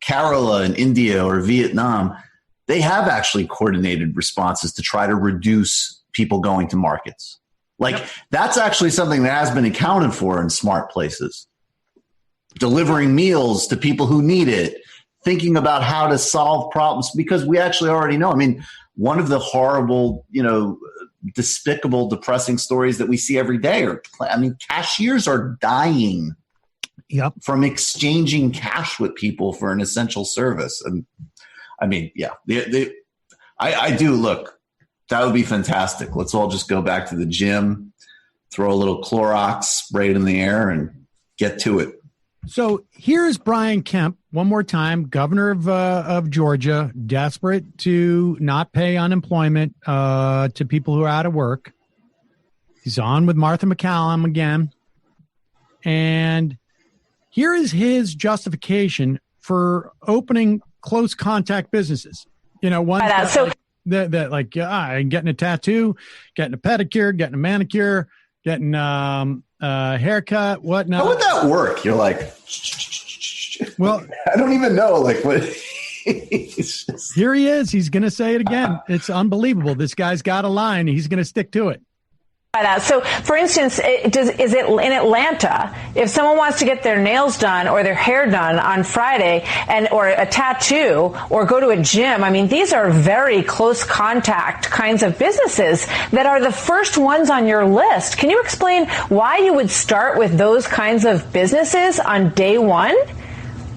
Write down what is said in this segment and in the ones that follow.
Kerala in India or Vietnam, they have actually coordinated responses to try to reduce people going to markets. Like, that's actually something that has been accounted for in smart places. Delivering meals to people who need it, thinking about how to solve problems, because we actually already know. I mean, one of the horrible, despicable, depressing stories that we see every day cashiers are dying from exchanging cash with people for an essential service. And I mean, yeah, I do look. That would be fantastic. Let's all just go back to the gym, throw a little Clorox, spray it in the air, and get to it. So here's Brian Kemp, one more time, governor of Georgia, desperate to not pay unemployment to people who are out of work. He's on with Martha McCallum again. And here is his justification for opening close contact businesses. One getting a tattoo, getting a pedicure, getting a manicure, getting a haircut, whatnot. How would that work? You're like, well, I don't even know. Like, what? Here he is. He's going to say it again. It's unbelievable. This guy's got a line. He's going to stick to it. So, for instance, is it in Atlanta, if someone wants to get their nails done or their hair done on Friday or a tattoo or go to a gym, I mean, these are very close contact kinds of businesses that are the first ones on your list. Can you explain why you would start with those kinds of businesses on day one?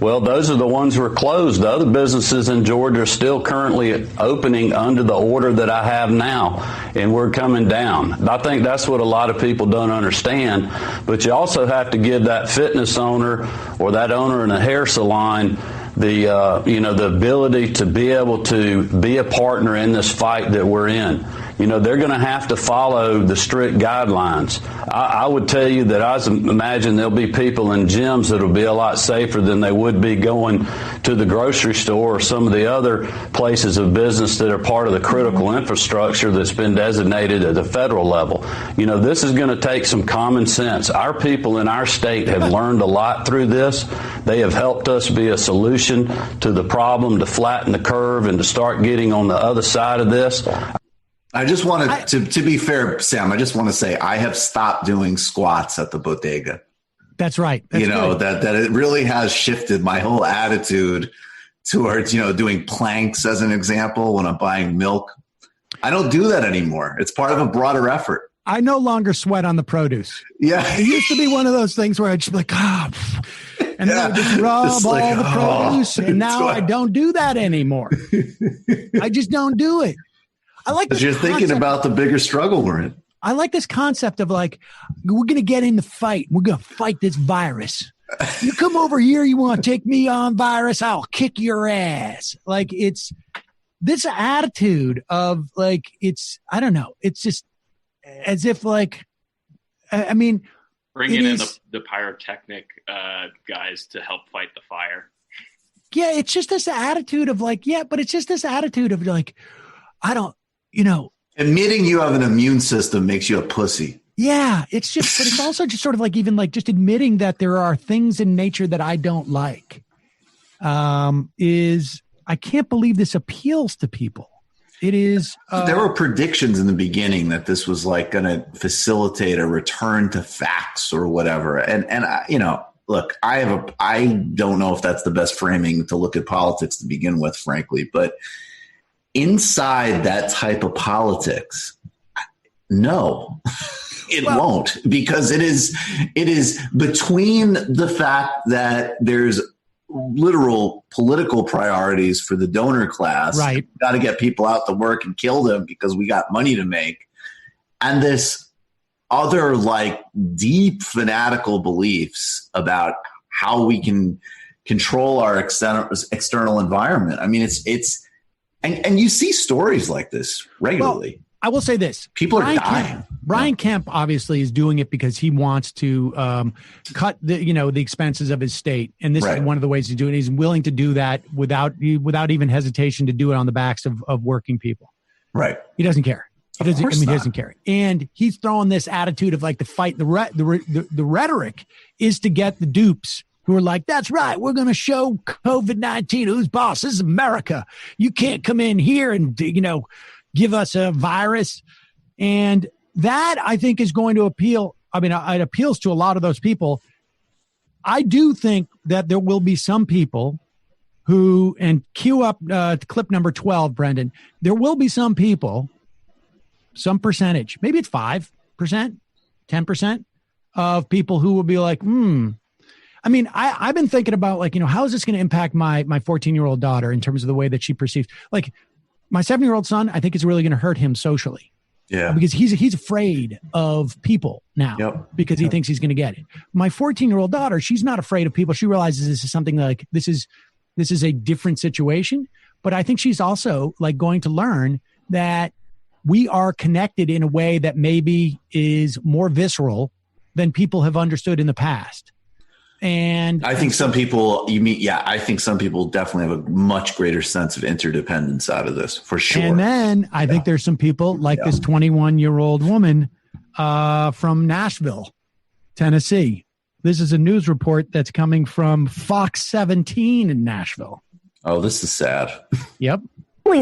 Well, those are the ones who are closed. The other businesses in Georgia are still currently opening under the order that I have now, and we're coming down. I think that's what a lot of people don't understand. But you also have to give that fitness owner or that owner in a hair salon the ability to be able to be a partner in this fight that we're in. They're going to have to follow the strict guidelines. I would tell you that I imagine there'll be people in gyms that'll be a lot safer than they would be going to the grocery store or some of the other places of business that are part of the critical infrastructure that's been designated at the federal level. This is going to take some common sense. Our people in our state have learned a lot through this. They have helped us be a solution to the problem, to flatten the curve, and to start getting on the other side of this. I just wanted to be fair, Sam, I just want to say I have stopped doing squats at the bodega. That's right. That's that it really has shifted my whole attitude towards, doing planks as an example when I'm buying milk. I don't do that anymore. It's part of a broader effort. I no longer sweat on the produce. Yeah. It used to be one of those things where I'd just be like, and then I would just rub all the produce. And now I don't do that anymore. I just don't do it. I like this. You're thinking about the bigger struggle we're in. I like this concept of like, we're going to get in the fight. We're going to fight this virus. You come over here, you want to take me on, virus, I'll kick your ass. Like, it's this attitude of like, I don't know. It's just as if like, I mean. Bringing in the pyrotechnic guys to help fight the fire. Yeah, it's just this attitude of like, but it's just this attitude of like, I don't. Admitting you have an immune system makes you a pussy. Yeah, but it's also just sort of like even like just admitting that there are things in nature that I don't like. I can't believe this appeals to people. It is. There were predictions in the beginning that this was like going to facilitate a return to facts or whatever. And look, I don't know if that's the best framing to look at politics to begin with, frankly, but inside that type of politics, no, it won't, because it is between the fact that there's literal political priorities for the donor class. Right. Got to get people out to work and kill them because we got money to make. And this other like deep fanatical beliefs about how we can control our external environment. I mean, and you see stories like this regularly. Well, I will say this. People are dying. Brian Kemp obviously is doing it because he wants to cut the expenses of his state. And this is one of the ways to do it. He's willing to do that without even hesitation to do it on the backs of working people. Right. He doesn't care. He doesn't care. And he's throwing this attitude of like the fight. The rhetoric is to get the dupes who are like, that's right, we're going to show COVID-19 who's boss. This is America. You can't come in here and, give us a virus. And that, I think, is going to appeal. I mean, it appeals to a lot of those people. I do think that there will be some people who, and cue up clip number 12, Brendan, there will be some people, some percentage, maybe it's 5%, 10% of people who will be like, I mean, I've been thinking about, like, how is this going to impact my 14-year-old daughter in terms of the way that she perceives, like, my 7-year-old son, I think it's really going to hurt him socially. Yeah. Because he's afraid of people now because he thinks he's going to get it. My 14-year-old daughter, she's not afraid of people. She realizes this is something like, this is a different situation. But I think she's also, like, going to learn that we are connected in a way that maybe is more visceral than people have understood in the past. And I think some people, I think some people definitely have a much greater sense of interdependence out of this, for sure. And then I think there's some people like this 21-year-old woman from Nashville, Tennessee. This is a news report that's coming from Fox 17 in Nashville. Oh, this is sad. Yep.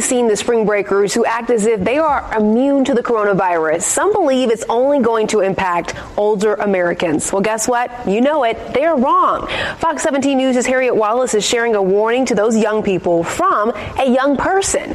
Seen the spring breakers who act as if they are immune to the coronavirus. Some believe it's only going to impact older Americans. Well, guess what? You know it. They are wrong. Fox 17 News' Harriet Wallace is sharing a warning to those young people from a young person.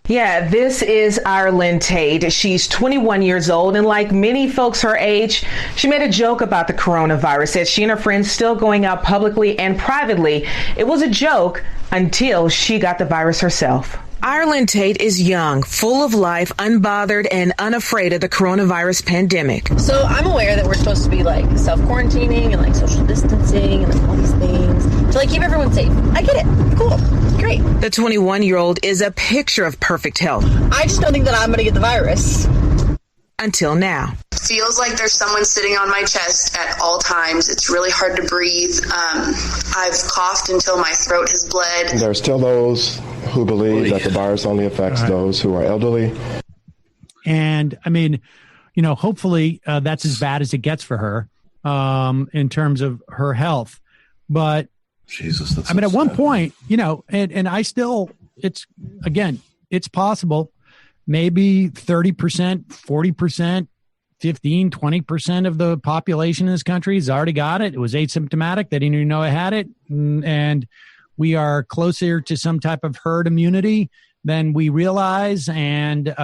Yeah, this is Ireland Tate. She's 21 years old, and like many folks her age, she made a joke about the coronavirus, said she and her friends still going out publicly and privately. It was a joke until she got the virus herself. Ireland Tate is young, full of life, unbothered, and unafraid of the coronavirus pandemic. So I'm aware that we're supposed to be like self-quarantining and like social distancing and like all these things to like keep everyone safe. I get it. Cool. Great. The 21-year-old is a picture of perfect health. I just don't think that I'm going to get the virus. Until now. Feels like there's someone sitting on my chest at all times. It's really hard to breathe. I've coughed until my throat has bled. There are still those who believe that the virus only affects those who are elderly. And I mean, hopefully that's as bad as it gets for her in terms of her health. But Jesus, that's at one point, and I still, it's possible. Maybe 30%, 40%, 15, 20% of the population in this country has already got it. It was asymptomatic. They didn't even know I had it. And we are closer to some type of herd immunity than we realize. And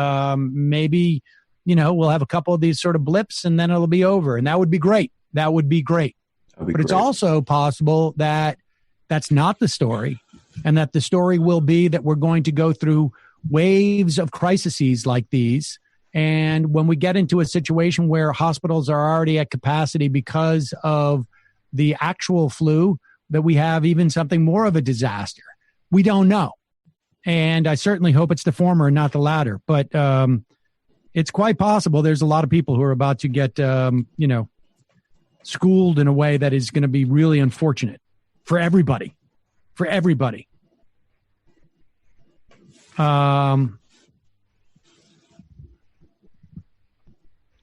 maybe, we'll have a couple of these sort of blips and then it'll be over. And that would be great. But it's also possible that that's not the story, and that the story will be that we're going to go through waves of crises like these. And when we get into a situation where hospitals are already at capacity because of the actual flu, that we have even something more of a disaster. We don't know. And I certainly hope it's the former and not the latter. But it's quite possible there's a lot of people who are about to get, schooled in a way that is going to be really unfortunate for everybody.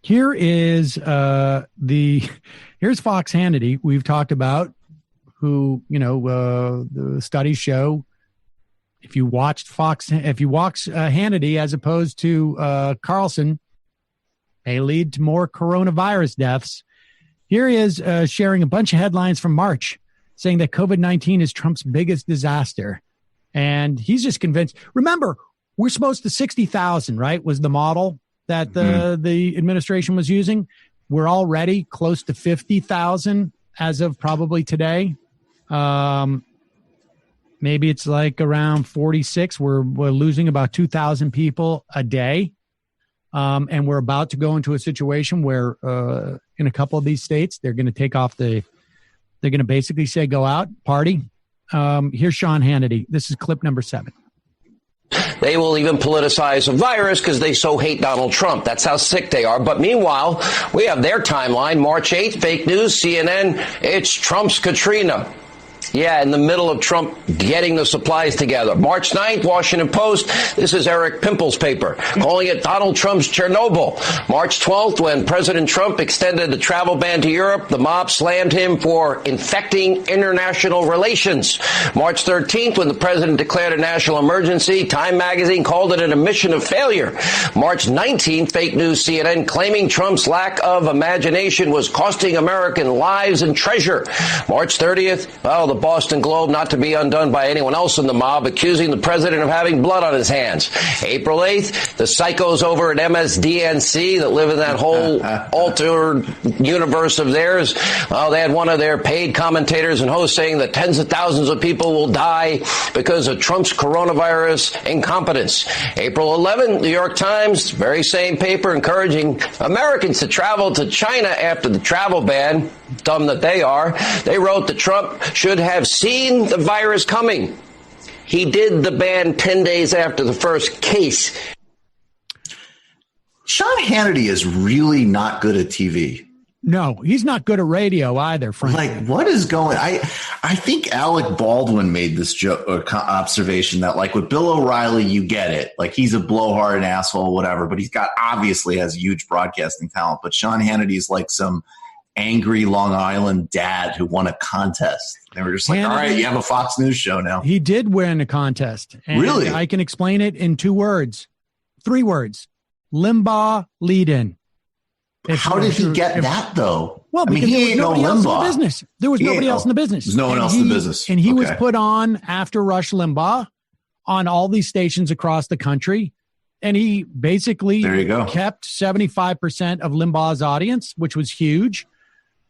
Here is here's Fox Hannity we've talked about, who, the studies show if you watch Hannity as opposed to Carlson, they lead to more coronavirus deaths. Here he is sharing a bunch of headlines from March saying that COVID-19 is Trump's biggest disaster. And he's just convinced. Remember, we're supposed to 60,000, right, was the model that the administration was using. We're already close to 50,000 as of probably today. Maybe it's like around 46. We're losing about 2,000 people a day. And we're about to go into a situation where in a couple of these states, they're going to take off they're going to basically say, go out, party. Here's Sean Hannity. This is clip number 7. They will even politicize a virus because they so hate Donald Trump. That's how sick they are. But meanwhile, we have their timeline. March 8th, fake news, CNN. It's Trump's Katrina. Yeah, in the middle of Trump getting the supplies together. March 9th, Washington Post. This is Eric Pimple's paper, calling it Donald Trump's Chernobyl. March 12th, when President Trump extended the travel ban to Europe, the mob slammed him for infecting international relations. March 13th, when the president declared a national emergency, Time magazine called it an admission of failure. March 19th, fake news CNN claiming Trump's lack of imagination was costing American lives and treasure. March 30th, well, the Boston Globe, not to be undone by anyone else in the mob, accusing the president of having blood on his hands. April 8th, the psychos over at MSDNC that live in that whole altered universe of theirs, well, they had one of their paid commentators and hosts saying that tens of thousands of people will die because of Trump's coronavirus incompetence. April 11th, New York Times, very same paper, encouraging Americans to travel to China after the travel ban. Dumb that they are. They wrote that Trump should have seen the virus coming. He did the ban 10 days after the first case. Sean Hannity is really not good at TV. No, he's not good at radio either, frankly. Like, what is going? I think Alec Baldwin made this observation that, like, with Bill O'Reilly, you get it. Like, he's a blowhard asshole, whatever, but he's obviously has huge broadcasting talent. But Sean Hannity is like some angry Long Island dad who won a contest. They were just like, all right, you have a Fox News show now. He did win a contest. And really? I can explain it in 3 words. Limbaugh lead-in. How did he get that, though? Well, because he ain't no Limbaugh. There was nobody else in the business. There's no one else in the business. And he was put on after Rush Limbaugh on all these stations across the country. And he basically kept 75% of Limbaugh's audience, which was huge.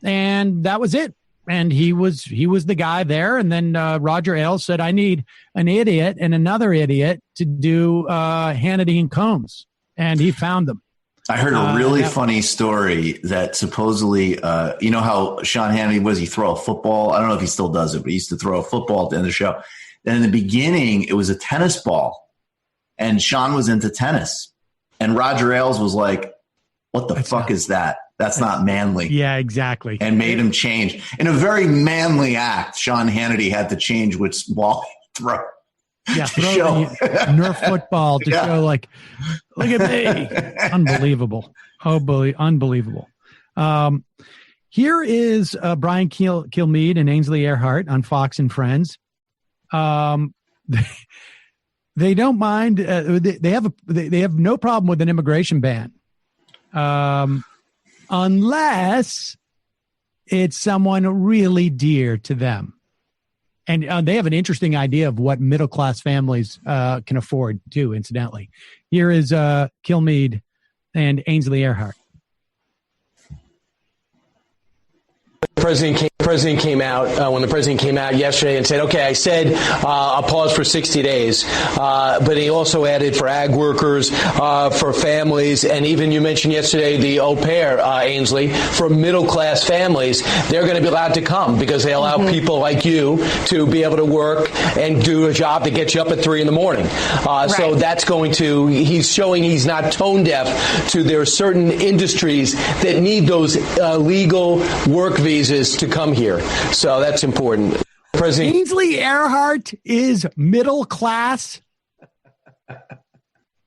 And that was it. And he was the guy there. And then Roger Ailes said, I need an idiot and another idiot to do Hannity and Combs. And he found them. I heard a really funny story that supposedly, you know how Sean Hannity he throw a football? I don't know if he still does it, but he used to throw a football at the end of the show. And in the beginning, it was a tennis ball. And Sean was into tennis. And Roger Ailes was like, what the fuck is that? That's not manly. Yeah, exactly. And made him change. In a very manly act, Sean Hannity had to change which ball he throw. Yeah, throw Nerf football to show, like, look at me. Unbelievable. Unbelievable. Here is Brian Kilmeade and Ainsley Earhart on Fox and Friends. They don't mind. They have no problem with an immigration ban, unless it's someone really dear to them. And they have an interesting idea of what middle-class families can afford, too, incidentally. Here is Kilmeade and Ainsley Earhart. When the president came out yesterday and said, okay, I said I'll pause for 60 days, but he also added for ag workers, for families, and even you mentioned yesterday the au pair, Ainsley, for middle-class families, they're going to be allowed to come because they allow people like you to be able to work and do a job that gets you up at 3 a.m. Right. So that's he's showing he's not tone deaf to there are certain industries that need those legal work visas to come here. So that's important. President Ainsley Earhart is middle class.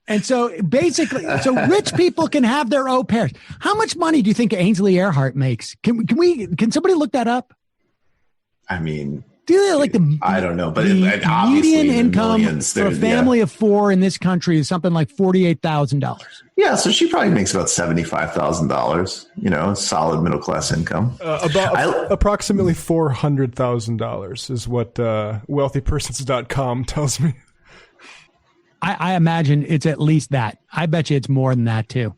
And so basically, rich people can have their au pairs. How much money do you think Ainsley Earhart makes? Can somebody look that up? I mean, I don't know, but the median income for a family of 4 in this country is something like $48,000. Yeah, so she probably makes about $75,000. You know, solid middle class income. Approximately $400,000 is what wealthypersons.com tells me. I imagine it's at least that. I bet you it's more than that too.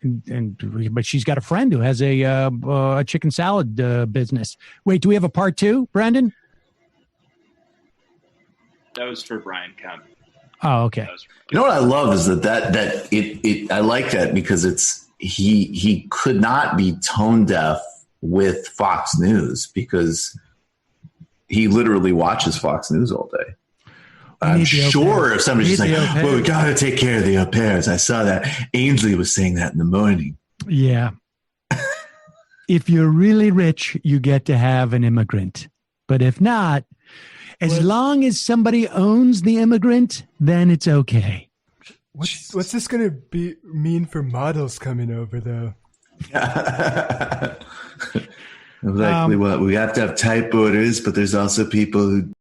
But she's got a friend who has a chicken salad business. Wait, do we have a part 2, Brendan? That was for Brian Kemp. Oh, okay. You know what I love is that I like that because it's he could not be tone deaf with Fox News because he literally watches Fox News all day. I'm sure if somebody's just like, well, we got to take care of the au pairs. I saw that. Ainsley was saying that in the morning. Yeah. if you're really rich, you get to have an immigrant. But if not, as long as somebody owns the immigrant, then it's okay. What's this going to mean for models coming over, though? Exactly what we have to have type orders, but there's also people who